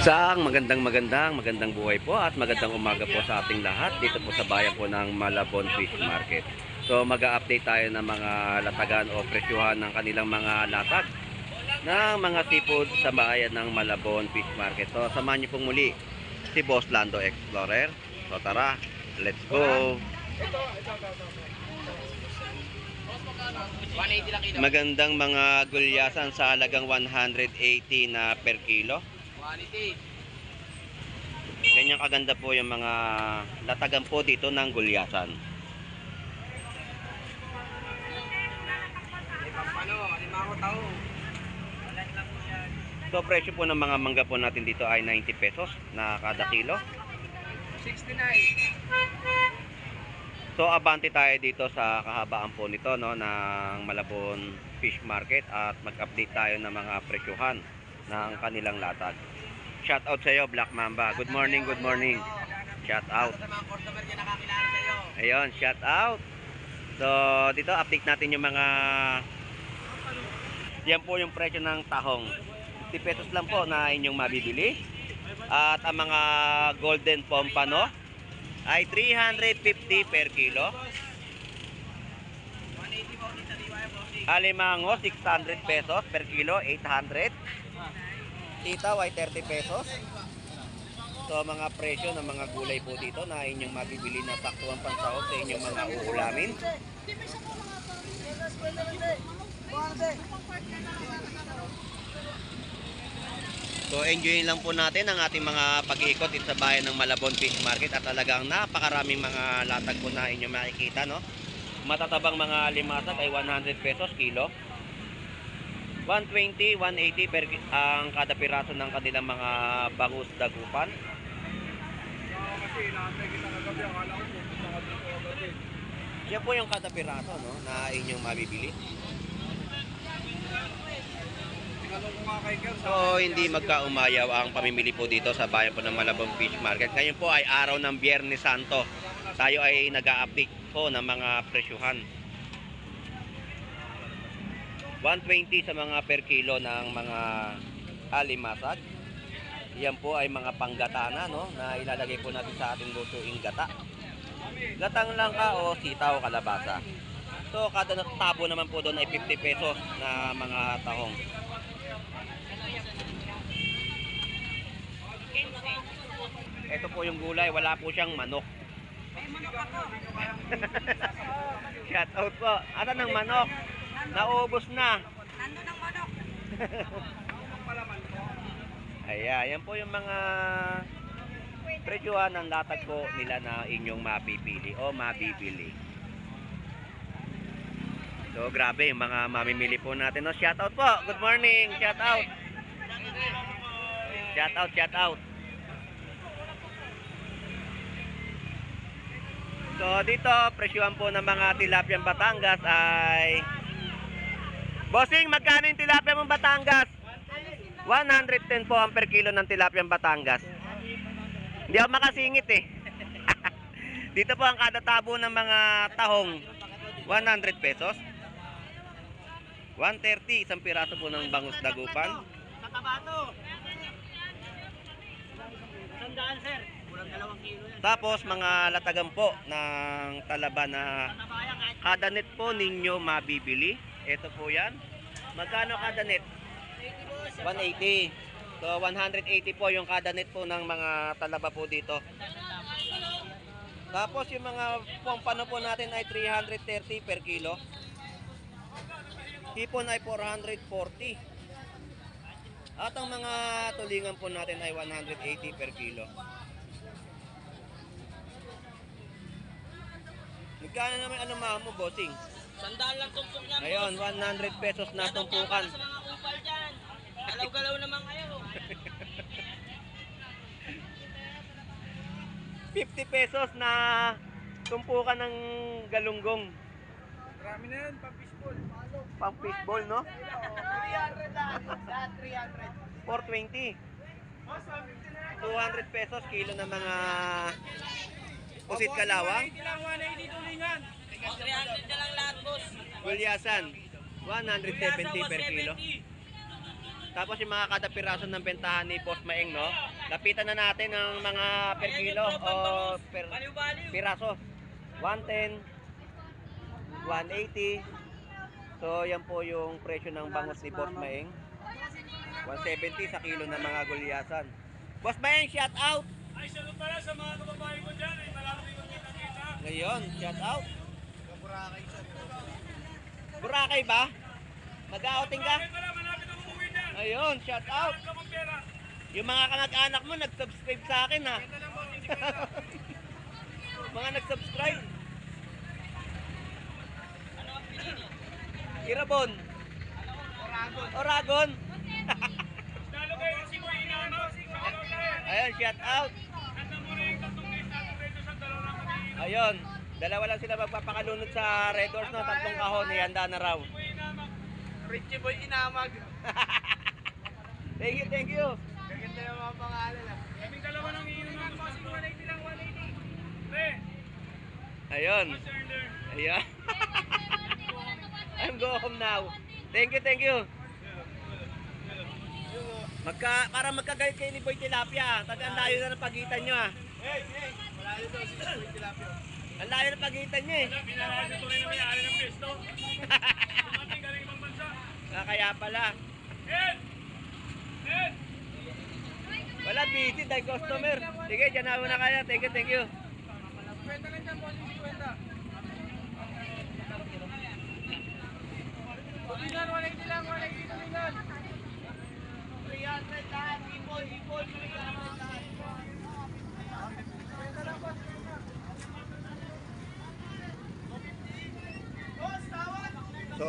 Magandang buhay po at magandang umaga po sa ating lahat dito po sa bayan po ng Malabon Fish Market. So mag-a-update tayo ng mga latagan o presyuhan ng kanilang mga latag ng mga seafood sa bayan ng Malabon Fish Market. So samahan niyo pong muli si Boss Lando Explorer. So tara, let's go! Magandang mga gulyasan sa halagang 180 na per kilo. Ganyan kaganda po yung mga latagan po dito ng gulyasan. So presyo po ng mga mangga po natin dito ay 90 pesos na kada kilo. 69. So abante tayo dito sa kahabaan po nito no ng Malabon Fish Market at mag-update tayo ng mga presyuhan ng kanilang latag. Shout out sa iyo Black Mamba. Good morning, good morning. Shout out. Ayun, shout out. So dito update natin yung mga yan po yung presyo ng tahong. 50 pesos lang po na inyong mabibili. At ang mga golden pompano ay 350 per kilo. Alimango 600 pesos per kilo, 800. Titaw ay 30 pesos. So mga presyo ng mga gulay po dito na inyong mabibili na saktuang pansahog sa inyong mga uulamin. So enjoyin lang po natin ang ating mga pag-iikot dito sa bayan ng Malabon Fish Market at talagang napakaraming mga latag po na inyong makikita no. Matatabang mga limasag ay 100 pesos kilo. 120, 180 per ang kada piraso ng kanilang mga bangus dagupan. Yan po yung kada piraso no na inyong mabibili. So hindi magkaumayaw ang pamimili po dito sa bayan po ng Malabon Fish Market. Ngayon po ay araw ng Biyernes Santo. Tayo ay nag-a-update po ng mga presyuhan. 120 sa mga per kilo ng mga alimasag. Yan po ay mga panggatana no na ilalagay po natin sa ating lutuing gata. Gatang langka o sitaw kalabasa. So kada tabo naman po doon ay 50 pesos na mga tahong. Ito po yung gulay, wala po siyang manok. May manok ako. Shout out po. Asan ang manok? Naubos na. Nandun ang manok. Ayan, yan po yung mga presyuhan ng latag po nila na inyong mapipili o mabibili. So grabe yung mga mamimili po natin. No? Shout out po. Good morning. Shout out. Shout out, shout out. So dito, presyuhan po ng mga tilapyang Batangas ay Bossing, magkano yung tilapia mong Batangas? 110 po ang per kilo ng tilapyang Batangas. Hindi ako makasingit eh. Dito po ang kada tabo ng mga tahong 100 pesos. 130 isang piraso po ng bangus dagupan. Katabato. Sandaan sir. Kulang 2 kilo yan. Tapos mga latagan po ng talaba na kada net po ninyo mabibili. Ito po yan. Magkano kada net? 180. So 180 po yung kada net po ng mga talaba po dito. Tapos yung mga pompano po natin ay 330 per kilo. Hipon ay 440. At ang mga tulingan po natin ay 180 per kilo. Magkano naman ano mo, bossing? Sandaan lang tumpok niya. Ngayon, 100 pesos na tumpukan. Sa mga kupal dyan. Galaw-galaw naman kayo. 50 pesos na tumpukan ng galunggong. Marami na yan, pang-fishball. Pang fishball, no? 300 lang. 300. 420. 200 pesos kilo ng mga pusit kalawang. 180 tulingan. 300 na lang lahat, boss. Gulyasan, 170 per kilo. Tapos yung mga kada piraso ng bentahan ni Boss Maeng, no? Lapitan na natin ang mga per kilo o per piraso. 110, 180. So, yan po yung presyo ng bangus ni Boss Maeng. 170 sa kilo ng mga gulyasan. Boss Maeng, shout out! Ay, salut pala sa mga kababae ko dyan. Ay, marami ko kita-kita. Ngayon, shout out. Burakay siya. Boracay ba? Mag-outing ka? Ay, pala, malapit ako umuwi dyan. Ayun, shout out. Saan ka mong pera? Yung mga kamag-anak mo nag-subscribe sa akin, ha? Ito lang po, tinikita. Mga nag-subscribe. Irabon. Oragon. Lalo kayo kasi mo inaano. Ayun, shout out. Handa mo na yung 3 days natin rito sa dalawa lang kami. Ayun, dalawa lang sila magpapakalunod sa Red Doors, no? 3 kahon, ihanda na raw. Mo inamak. Richie Boy Inamag. Thank you, thank you. Gaganda yung mga pangalan ah. Kaming dalawa nang iinom ng gusto. 180 lang, 180. Pre, Ayun. what's your order? Ayun. I'm go home now. Thank you, thank you. Para magkagalit kayo ni Boy Tilapia. Taga ang layo na ng pagitan nyo, ah. Hey! Malayo daw si Boy Tilapio. Ang layo ng pagitan nyo, eh. Pinaraan na tunay na may-ari ng pesto. Dumating galing ibang bansa. Kaya pala. Ed! Ed! Wala, busy dahil customer. Sige, dyan na muna kaya. Thank you, thank you. Kwenta lang dyan, bossing 50. Tulingan, 180 lang, 180 tulingan. 300 lahat, ipon, 300 lahat. Kwenta lang, boss. Boss, tawad! So,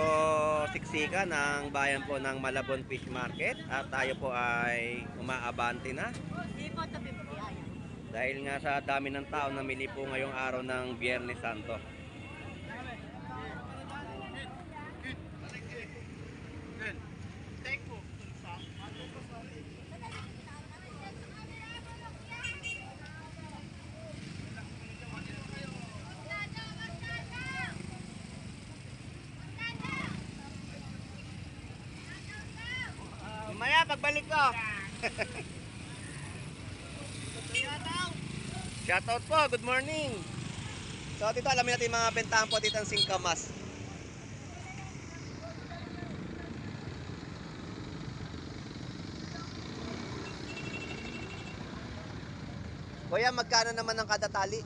siksikan ng bayan po ng Malabon Fish Market. At tayo po ay umaabante na. Dahil nga sa dami ng tao na mili po ngayong araw ng Biyernes Santo. Mamaya, pagbalik ko. Shoutout po, good morning. So dito alamin natin mga bentahan po dito ng singkamas. Kuya, magkano naman ang kada tali?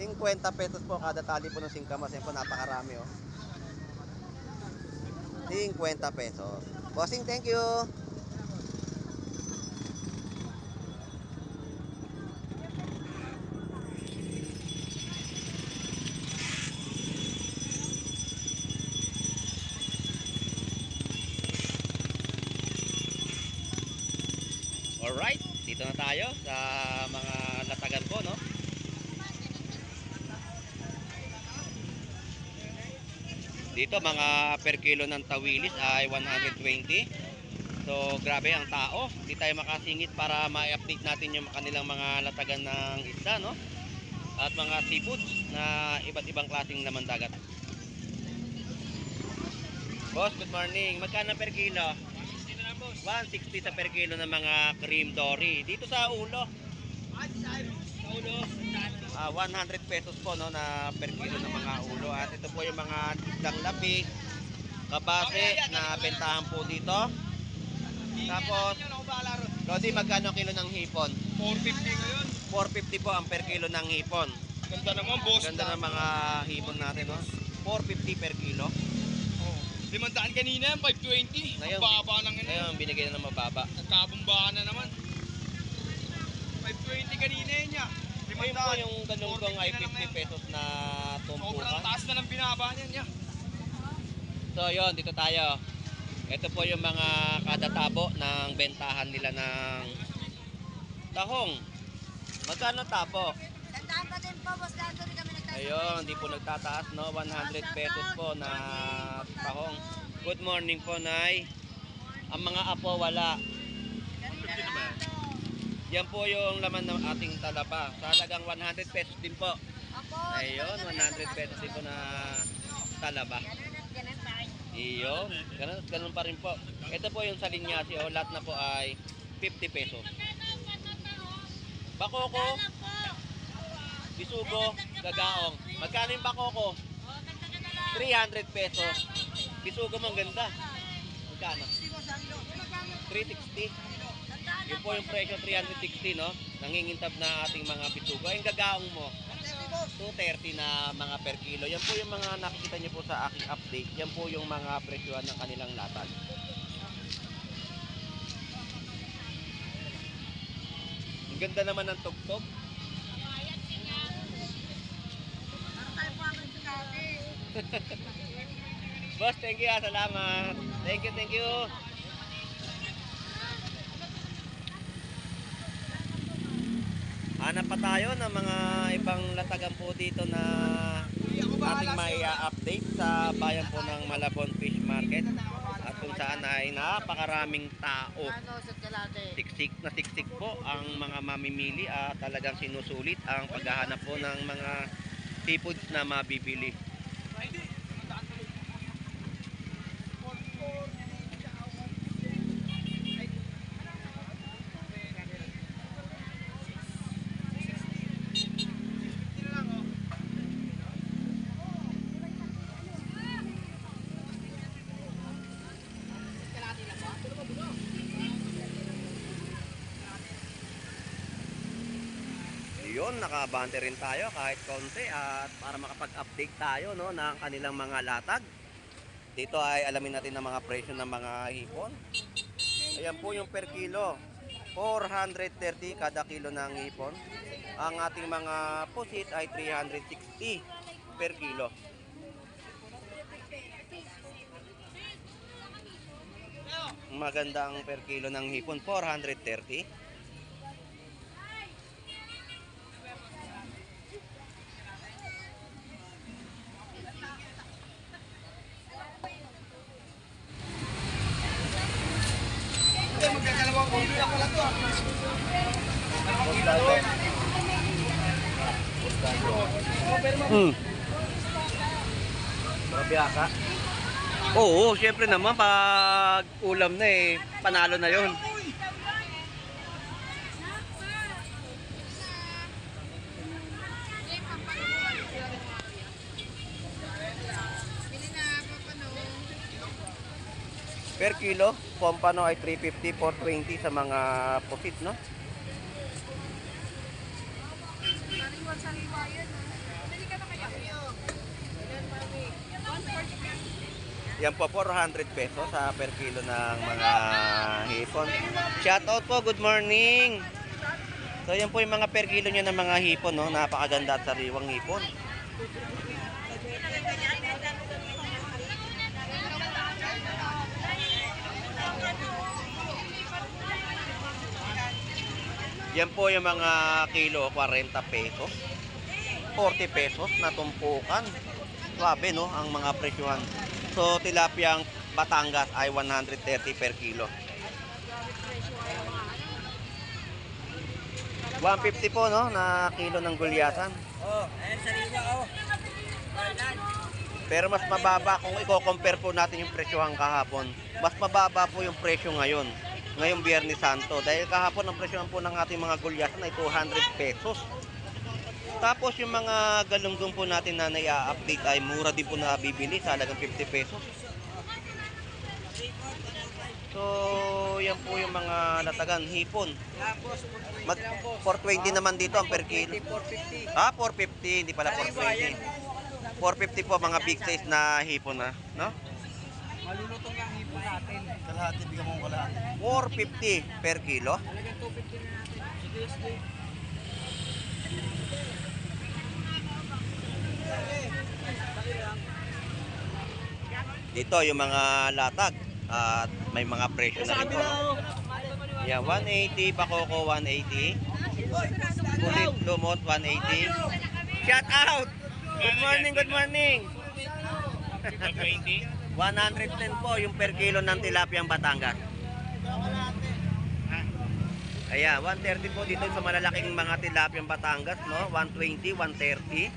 50 pesos po kada tali po ng singkamas. Yan po, napakarami, oh. 50 pesos. Bossing, thank you. Alright, dito na tayo sa mga latagan po, no? Dito mga per kilo ng tawilis ay 120. So grabe ang tao. Hindi tayo makasingit para ma-update natin yung kanilang mga latagan ng isda, no? At mga seafoods na iba't ibang klaseng laman dagat. Boss, good morning. Magkano per kilo? 160 sa per kilo ng mga cream dory. Dito sa ulo. Sa ulo, 100 pesos po, no, na per kilo ng mga ulo. At ito po yung mga isdang lapi, kabase na bentahan po dito. Tapos, Lodi, magkano kilo ng hipon? 450 ngayon. 450 po ang per kilo ng hipon. Ganda naman, boss. Ganda ng mga hipon natin, no? 450 per kilo. 500 kanina, 520. Ngayon, Ang baba lang yun. Ngayon, binigay na ng mababa. Nagkabumbahan na naman. 520 kanina yun niya. Ngayon po yung ganun kong ay 50 pesos na Sobrang tumpukan. taas na ng binaba niya. So yon, dito tayo. Ito po yung mga kada tabo ng bentahan nila ng tahong. Magkano tabo? Tandaan pa din po, boss. Dito rin kami nagtatanong. Ayun, hindi po nagtataas, no? 100 pesos po na tahong. Good morning po, Nay. Ang mga apo wala. Yan po yung laman ng ating talaba. Sa halagang 100 pesos din po. Opo. Ayun, 100 pesos din po na talaba. Ganun at ganun tayo. Iyon. Ganun pa rin po. Ito po yung sa linyasi. O, lahat na po ay 50 pesos. Bakoko, bisugo, gagaong. Magkano yung bakoko? 300 pesos. Bisugo mo ang ganda. Magkano? 360. Yun po yung presyo, 360, no? Nangingintab na ating mga bisugo. Yung gagaong mo, 230 na mga per kilo. Yan po yung mga nakikita nyo po sa aking update. Yan po yung mga presyohan ng kanilang latag. Ang ganda naman ng tugtog. Boss, thank you. Salamat. Thank you, thank you. Hanap pa tayo ng mga ibang latagan po dito na ating may update sa bayan po ng Malabon Fish Market at kung saan ay napakaraming tao. Siksik na siksik po ang mga mamimili at talagang sinusulit ang paghahanap po ng mga seafoods na mabibili. Yun, nakabante rin tayo kahit konti at para makapag-update tayo, no, ng kanilang mga latag. Dito ay alamin natin ang mga presyo ng mga hipon. Ayan po yung per kilo, 430 kada kilo ng hipon. Ang ating mga pusit ay 360 per kilo. Maganda ang per kilo ng hipon, 430. Magdadalawang ulo na pala to. Mabiyasa. Oo, syempre naman pag ulam na eh, panalo na yon. Per kilo, pompano ay 350, 420 sa mga pusit, no? Yan po, 400 pesos sa per kilo ng mga hipon. Shout out po, good morning! So yan po yung mga per kilo nyo ng mga hipon, no? Napakaganda at sariwang hipon. Yan po yung mga kilo, 40 pesos. 40 pesos na tumpukan. Swabe, no, ang mga presyuhan. So, tilapiyang Batangas ay 130 per kilo. 150 po, no, na kilo ng gulyasan. Oh, ayan sariwa oh. Pero mas mababa kung i-compare po natin yung presyuhan kahapon. Mas mababa po yung presyo ngayon. Ngayong Biyernes Santo. Dahil kahapon ang presyohan po ng ating mga gulyasan ay 200 pesos. Tapos yung mga galunggong po natin na nai-update ay mura din po na bibili sa halagang 50 pesos. So, yan po yung mga latagan, hipon. Mag 420 naman dito ang per kilo. 450. Ah, 450, hindi pala 420. 450 po mga big size na hipon na, no? Malulutong yung hipon natin. Kalahati, bigyan mo kalahati. 450 per kilo. Talagang 250 na natin. Sige, sige. Dito yung mga latag at may mga presyo na rin po. Yeah, 180, bakoko 180. Kulit lumot 180. Shout out! Good morning, good morning! 120. 110 po yung per kilo ng tilapiyang Batangas. Ayan, 130 po dito sa malalaking mga tilapiyang Batangas, no? 120, 130.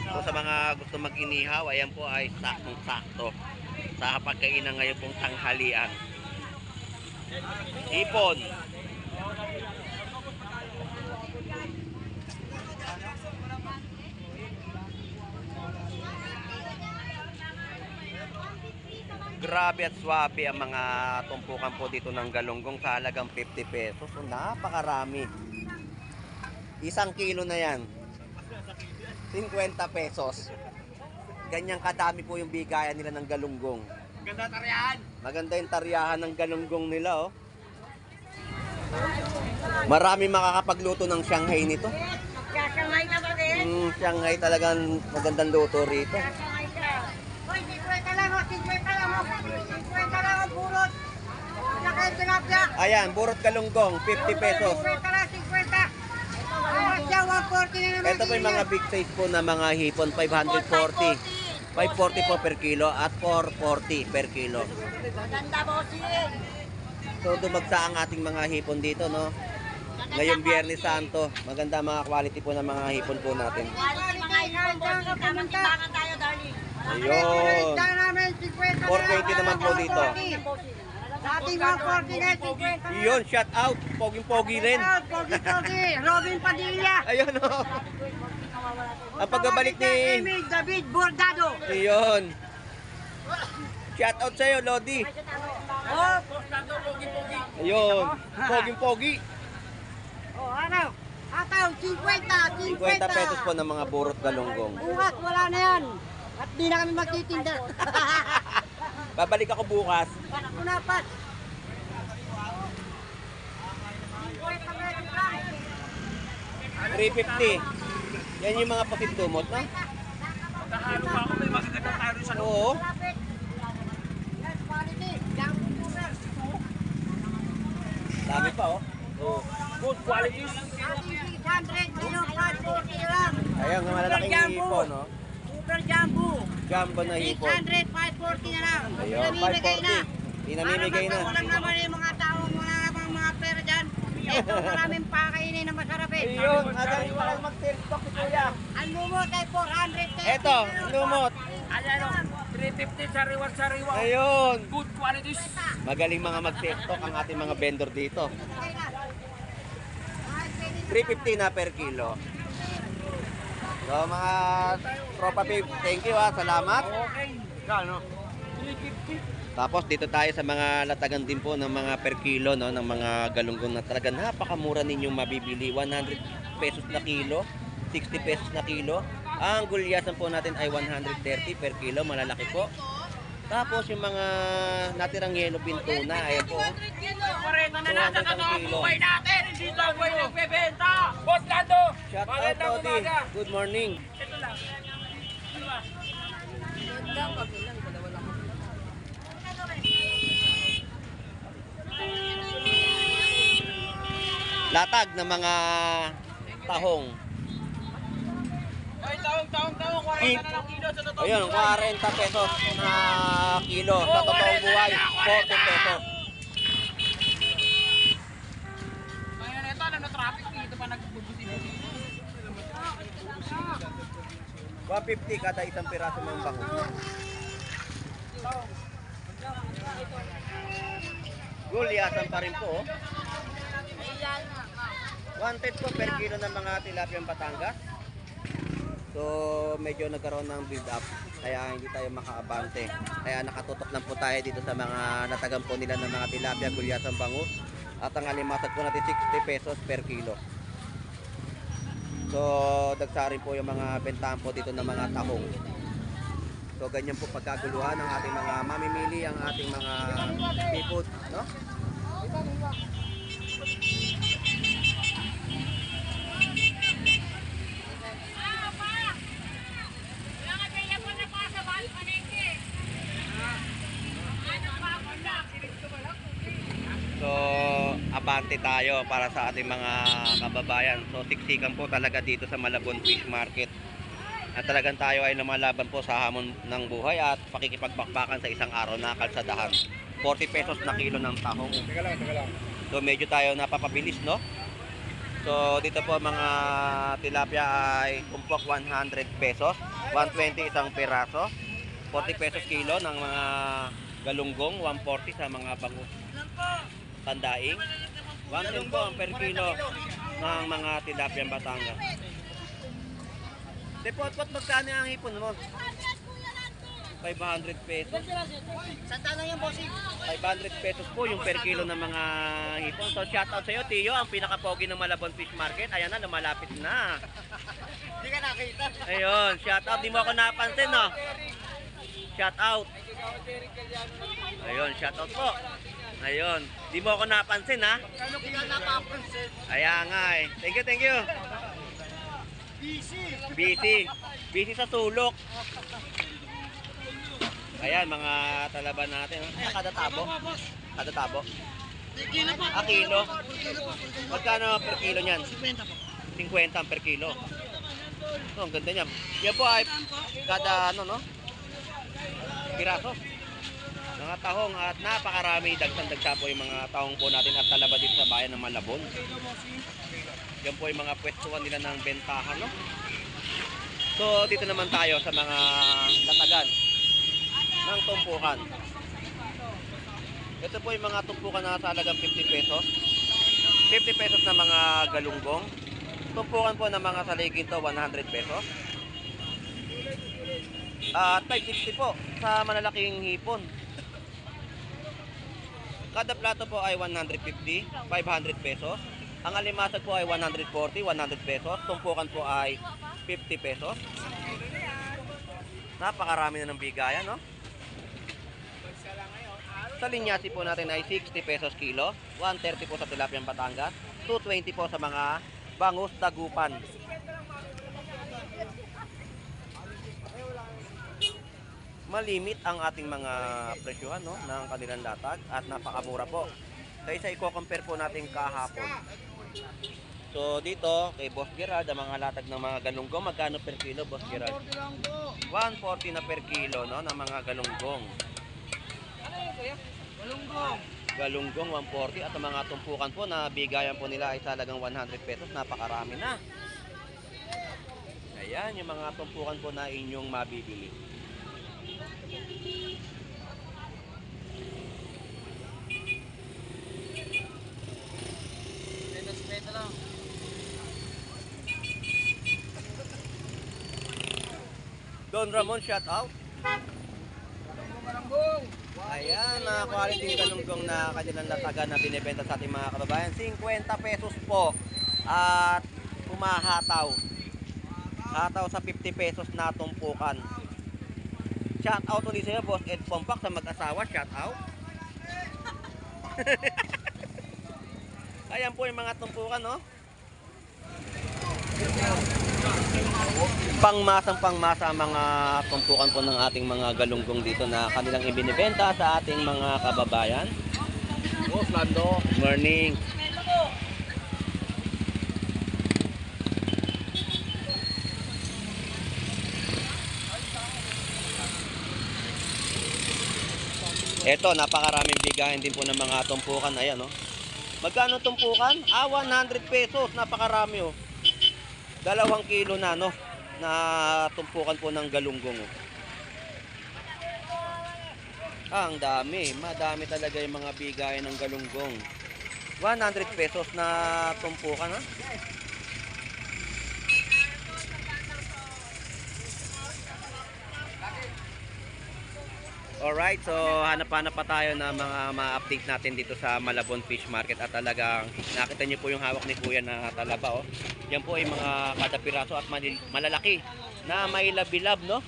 So sa mga gusto mag-inihaw, ayan po ay saktong-sakto. sa pagkainan ngayon pong tanghalian. Hipon. Grabe at swabe ang mga tumpukan po dito ng galunggong sa halagang 50 pesos. So, napakarami. 1 kilo na yan. 50 pesos. Ganyang kadami po yung bigayan nila ng galunggong. Ganda tarihan. Maganda yung taryahan ng galunggong nila, oh. Marami makakapagluto ng Shanghai nito. Sasangay ka ba din? Shanghai talagang magandang luto rito. Sasangay ka. Hoy, 50 lang o, 50 lang o. 50 lang o, burot. Saka yung tilapia. Ayan, burot galunggong, 50 pesos. 50 lang, 50. Ang siya, 140 na naman. Ito po yung mga big size po na mga hipon, 540. 540 po per kilo at 440 per kilo. Maganda, bossing. So dumagsa ang ating mga hipon dito, no? Ngayong Biyernes Santo, maganda mga quality po ng mga hipon po natin. Quality mga ibon, bossing. Tamang timbangan tayo, darling. Ayun. 420 naman po dito. Dating 140 na, 50. Yun, shout out. Poging-pogi rin. Pogi-pogi. Robin Padilla. Ayun, oh. Ang pagbabalik ni... Emil David Bordado. Ayun. Shout out sa'yo, Lodi. Oh, Ayun. Poging-pogi. oh, ano? Ataw, 50, 50 pesos po ng mga burot galunggong. Bukas, wala na yan. At di na kami magtitinda. Babalik ako bukas. Kunapat. 350. Yan yung mga pasindumot, no? Nakahalo pa ako, may magagandang taro sa loob. Oo. Dami pa, oh. Oo. Good quality. 600 ngayon, 540 lang. Ayan, ang malalaking hipon, no? Super Jumbo. Jumbo na hipon. 600, 540 na lang. Ayun, Pinamimigay na. 540. Pinamimigay na. Walang naman yung mga tao, mga pera dyan. Ito, maraming pakainin na masarap eh. Ayun, magaling walang mag-self-stock si Kuya. Ang lumot ay 430. Eto, lumot. Ayan o, 350 sariwa-sariwa. Ayun. Good qualities. Magaling mga mag-self-stock ang ating mga vendor dito. 350 na per kilo. So mga tropa babe, thank you ha, salamat. Okay. Gano? 350. Tapos dito tayo sa mga latagan din po ng mga per kilo, no, ng mga galunggong na talaga napakamura ninyong mabibili. 100 pesos na kilo, 60 pesos na kilo. Ang gulyasan po natin ay 130 per kilo, malalaki po. Tapos yung mga natirang yellow pin tuna, ayan po. 40 na nasa 200 ang ang kilo. buhay natin. Hindi lang buhay nagbebenta. Boss Lando. Shout out, Magandang Todi. umaga. Good morning. Ito lang. Ano ba? Latag ng mga tahong. Ay, taong, 40 na lang kilo sa totoo. Ayun, 40 pesos na kilo. Sa totoong buhay, 40 pesos. Ngayon, ito, traffic dito pa nagbubuti-buti. 150 kada isang piraso ng bangus. Gulyasan pa rin po. Oh. Wanted po per kilo ng mga tilapiang Batangas. So medyo nagkaroon ng build up. Kaya hindi tayo makaabante. Kaya nakatutok lang po tayo dito sa mga natagan po nila ng mga tilapia, gulyasan, bangus. At ang alimasag po natin 60 pesos per kilo. So dagsa rin po yung mga bentahan po dito ng mga tahong. So ganyan po pagkaguluhan ng ating mga mamimili, ang ating mga seafood, no? So abante tayo para sa ating mga kababayan. So siksikan po talaga dito sa Malabon Fish Market. At talagang tayo ay lumalaban po sa hamon ng buhay at pakikipagbakbakan sa isang araw na kalsadahan. 40 pesos na kilo ng tahong. Teka lang. So medyo tayo napapabilis, no? So dito po mga tilapia ay kumpok 100 pesos, 120 isang piraso, 40 pesos kilo ng mga galunggong, 140 sa mga bangus. Tandaing. 110 po ang per kilo ng mga tilapia Batangas. Depot-pot, magkano ang hipon mo? 500 pesos. Saan lang yan, bossing? 500 pesos po yung per kilo ng mga hipon. So shoutout sa iyo, Tio, ang pinaka-pogi ng Malabon Fish Market. Ayan na, lumalapit na. Hindi ka nakita. Ayun, shoutout. Di mo ako napansin, no? Shoutout. Ayun, shoutout po. Ayun, di mo ako napansin, ha? Kano kaya napapansin? Ayan nga eh. Thank you, thank you. Busy. Busy sa sulok. Ayan, mga talaban natin. Ayan, kada tabo. Kada tabo. Kilo. Magkano per kilo niyan? 50 ang per kilo. Oh, ang ganda niyan. Yan po ay kada ano, no? Piraso. Mga tahong at napakarami dagsan-dagsa po yung mga tahong po natin at talaba dito sa bayan ng Malabon. Yan po yung mga pwestuhan nila ng bentahan, no? So, dito naman tayo sa mga latagan ng tumpukan. Ito po yung mga tumpukan na sa halagang 50 pesos. 50 pesos na mga galunggong. Tumpukan po ng mga saligin to 100 pesos. At 560 po sa malalaking hipon. Kada plato po ay 150, 500 pesos. Ang alimasag po ay 140, 100 pesos. Tumpukan po ay 50 pesos. Napakarami na ng bigayan, no? Sa linyasi po natin ay 60 pesos kilo, 130 po sa tilapia Batangas, 220 po sa mga bangus dagupan. Malimit ang ating mga presyuhan, no, ng kanilang latag at napakamura po. Kaysa i-compare po natin kahapon. So dito kay Boss Gerald, ang mga latag ng mga galunggong, magkano per kilo, Boss Gerald? 140 na per kilo, no, ng mga galunggong. Galunggong 140 at ang mga tumpukan po na bigayan po nila ay talagang 100 pesos, napakarami na. Ayan yung mga tumpukan po na inyong mabibili. Don Ramon, shout out. Ayan, quality galunggong na kanilang latagan na binibenta sa ating mga kababayan. 50 pesos po. At humahataw. Hataw sa 50 pesos na tumpukan. Shout out ulit sa'yo, Boss Ed Pompak, sa mag-asawa. Shout out. Ayan po yung mga tumpukan, no? Pangmasa ang mga tumpukan po ng ating mga galunggong dito na kanilang ibinibenta sa ating mga kababayan. Boss Lando, morning. Ito, napakaraming bigayan din po ng mga tumpukan. Ayan, no? Magkano tumpukan? 100 pesos. Napakarami, oh. 2 kilo na, no? Na tumpukan po ng galunggong, oh. Ang dami. Madami talaga yung mga bigayan ng galunggong. 100 pesos na tumpukan, ha? Alright, so hanap-hanap pa tayo na mga ma-update natin dito sa Malabon Fish Market at talagang nakita niyo po yung hawak ni Kuya na talaba, oh. Yan po ay mga kada piraso at malalaki na may labilab, no?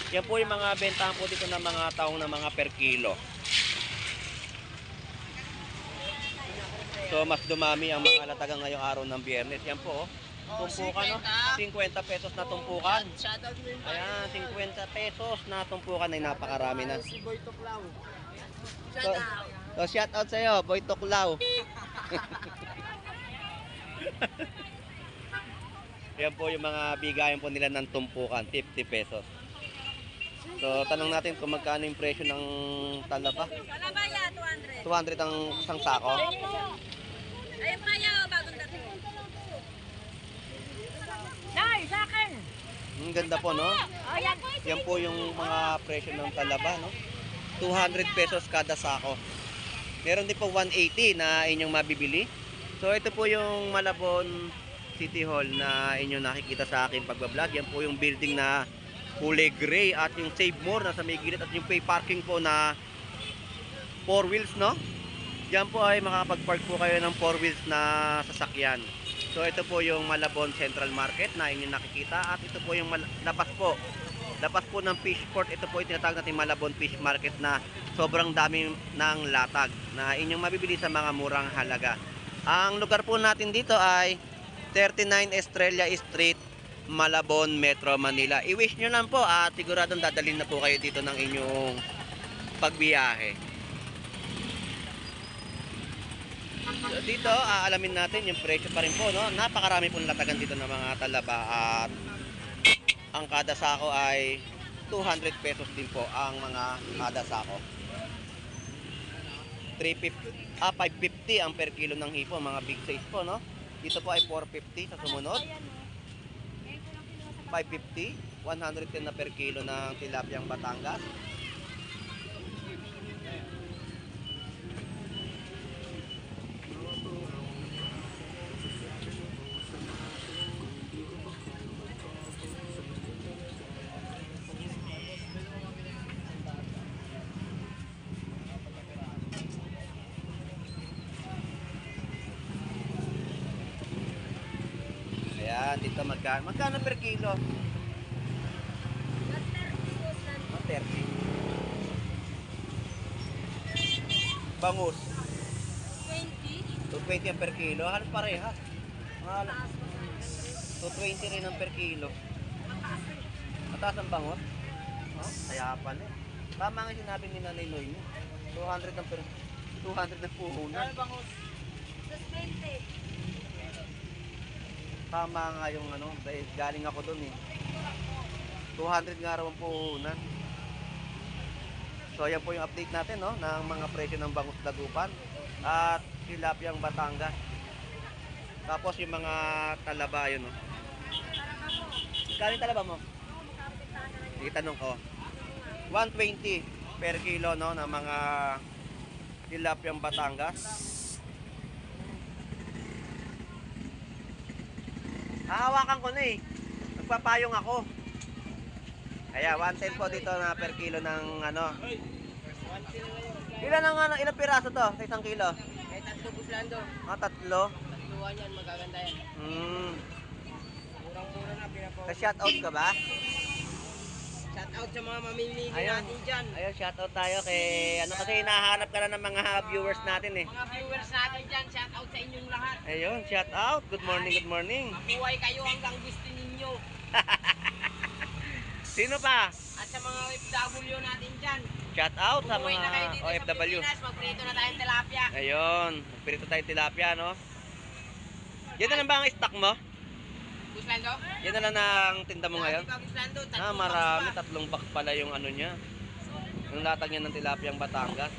Yan po yung mga bentahan po dito ng mga taong na mga per kilo. So mas dumami ang mga latagang ngayong araw ng Biyernes. Yan po, oh. Tumpukan, no? 50 pesos na tumpukan. Ayan, 50 pesos na tumpukan ay napakarami na. Si Boy Tuklaw. So shout out sa iyo, Boy Tuklaw. Yan po yung mga bigayan po nila ng tumpukan, 50 pesos. So tanong natin kung magkano yung presyo ng talaba. Talaba ya, 200. 200 ang isang sako. Ayun pa ya, bagong dating. Nay, sa akin! Ang ganda po, no? Yan po yung mga presyo ng talaba, no? 200 pesos kada sako. Meron din po 180 na inyong mabibili. So ito po yung Malabon City Hall na inyong nakikita sa aking pagbablog. Yan po yung building na kulay gray at yung Save More na sa may gilid at yung pay parking po na 4 wheels, no? Diyan po ay makakapag-park po kayo ng 4 wheels na sasakyan. So ito po yung Malabon Central Market na inyong nakikita at ito po yung labas po. Labas po ng Fishport, ito po yung tinatawag natin Malabon Fish Market na sobrang dami ng latag na inyong mabibili sa mga murang halaga. Ang lugar po natin dito ay 39 Estrella Street, Malabon, Metro Manila. I-wish nyo lang po at siguradong dadalhin na po kayo dito ng inyong pagbiyahe. So dito, aalamin natin yung presyo pa rin po, no? Napakarami pong latagan dito ng mga talaba at ang kada sako ay 200 pesos din po ang mga kada sako. 550 ang per kilo ng hipo, mga big size po, no? Dito po ay 450 sa sumunod. 550, 110 na per kilo ng tilapiyang Batangas. Ayan, dito magkano per kilo? 30. Bangus. 220 ang per kilo. Halos pareha. 220 rin ang per kilo. Mataas ang bangus. Oh, kaya pala. Tama nga sinabi ni Nanay Noy. 200 ang 200 na puhunan. Tama nga yung ano, dahil galing ako doon eh. 200 nga raw ang puhunan. So ayan po yung update natin, no, ng mga presyo ng bangus Dagupan at tilapiyang Batangas. Tapos yung mga talaba yun, no. Galing talaba mo? Itanong ko. 120 per kilo, no, ng mga tilapiyang Batangas. Hahawakan ko na eh. Nagpapayong ako. Kaya 110 po dito na per kilo ng ano. Ilang piraso to sa isang kilo? May 3 buslando. Tatlo. Tatluan yan, magaganda yan. Murang-mura na, pinapo. Ka-shoutout ka ba? Shout out sa mga mamimili Ayun. natin dyan. Ayun, shoutout tayo kay ano kasi hinahanap ka na ng mga viewers natin eh. Mga viewers natin dyan, shout out sa inyong lahat. Ayun, shoutout. Good morning, good morning. Mabuhay kayo hanggang gusto ninyo. Sino pa? At sa mga OFW natin dyan. Shoutout sa Umuwi na kayo mga dito sa OFW. Pilipinas, magprito na tayong tilapia. Ayun, magprito tayo tilapia, no? Yan na lang ba ang stock mo? Buslando? Yan na lang ang tinda mo ngayon? Buslando, Marami. 3 box pala yung ano niya. Yung latag niya ng tilapiyang Batangas.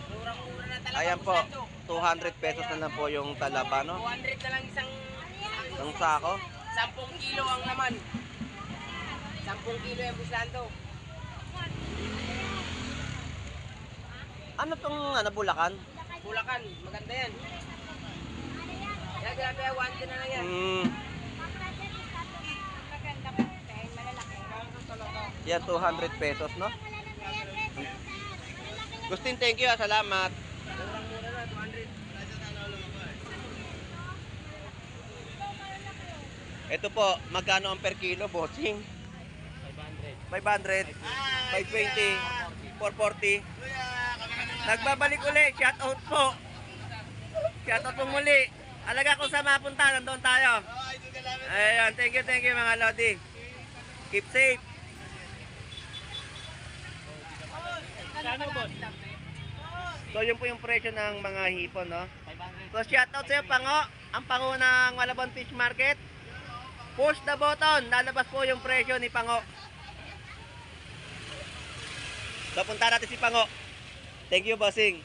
Murang-mura na talaga. Ayan po, Buslando. 200 pesos na lang po yung talaba, no? 200 na lang isang Ang sako. 10 kilo ang laman. 10 kilo yung buslando. Ano tong Bulacan? Bulacan, maganda yan. Yan, grabe, 110 na lang yan. Yan, 200 pesos, no? Gustin, thank you, salamat. Murang-mura na, 200. Ito po, magkano ang per kilo, bossing? 500. 520. 440. Nagbabalik uli, shout out po. Shout out po muli. Alaga kung saan mapunta, nandoon tayo. Ayan, thank you mga Lodi. Keep safe. So yun po yung presyo ng mga hipon, no? So shout out sa'yo, Pango. Ang Pango ng Malabon Fish Market. Push the button. Lalabas po yung presyo ni Pango. So punta natin si Pango. Thank you, bossing.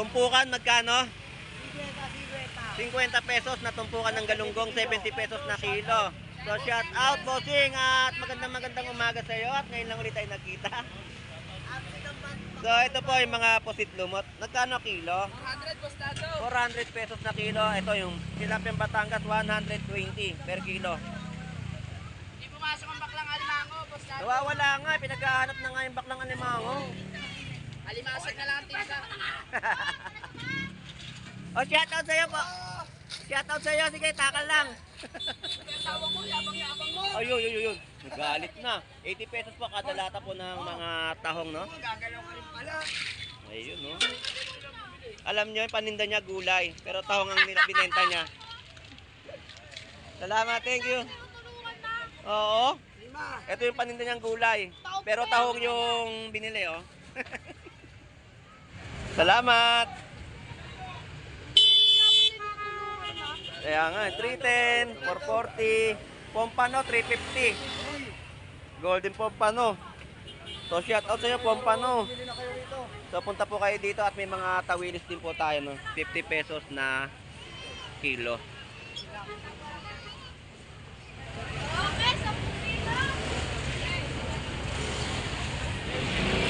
Tumpukan, magkano? 50 pesos na tumpukan ng galunggong, 70 pesos na kilo. So shout out bossing at magandang umaga sa iyo at ngayon lang ulit tayo nagkita. So ito po yung mga pusit lumot. Nagkano kilo? 100 postado. 400 pesos na kilo. Ito yung tilapia Batangas 120 per kilo. Hindi pumasok ang baklang alimango, postado. Nawawala nga, pinaghahanap na nga yung baklang alimango. Alimasag na lang ang tinga. O shout out sa iyo po. Shout out sa iyo, sige takal lang. Asawa mo, yabang-yabang mo. Ayun. Nagalit na. 80 pesos po kada lata po ng mga tahong, no? Gagalaw ka rin pala. Ayun, no? Alam nyo, yung paninda niya gulay. Pero tahong ang binenta niya. Salamat, thank you. Oo. Ito yung paninda niyang gulay. Pero tahong yung binili, oh. Salamat. Kaya nga, 310, 440, Pompano, 350. Golden Pompano. So, shout out sa inyo, Pompano. So, punta po kayo dito at may mga tawilis din po tayo, no? 50 pesos na kilo.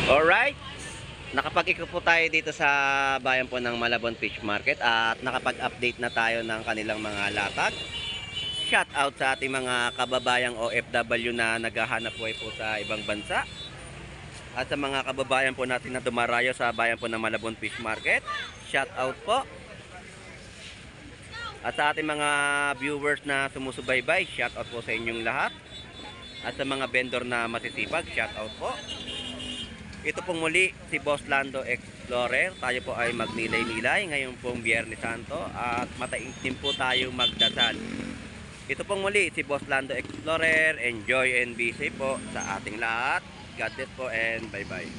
Alright. Nakapag-ikot po tayo dito sa bayan po ng Malabon Fish Market at nakapag-update na tayo ng kanilang mga latag. Shout out sa ating mga kababayang OFW na naghahanap buhay po sa ibang bansa. At sa mga kababayan po natin na dumarayo sa bayan po ng Malabon Fish Market, shout out po. At sa ating mga viewers na sumusubaybay, shout out po sa inyong lahat. At sa mga vendor na masisipag, shout out po. Ito pong muli si Boss Lando Explorer. Tayo po ay magnilay-nilay ngayong pong Biyernes Santo at mataimtim po tayo magdasal. Ito pong muli si Boss Lando Explorer. Enjoy and be safe po sa ating lahat. God bless po and bye-bye.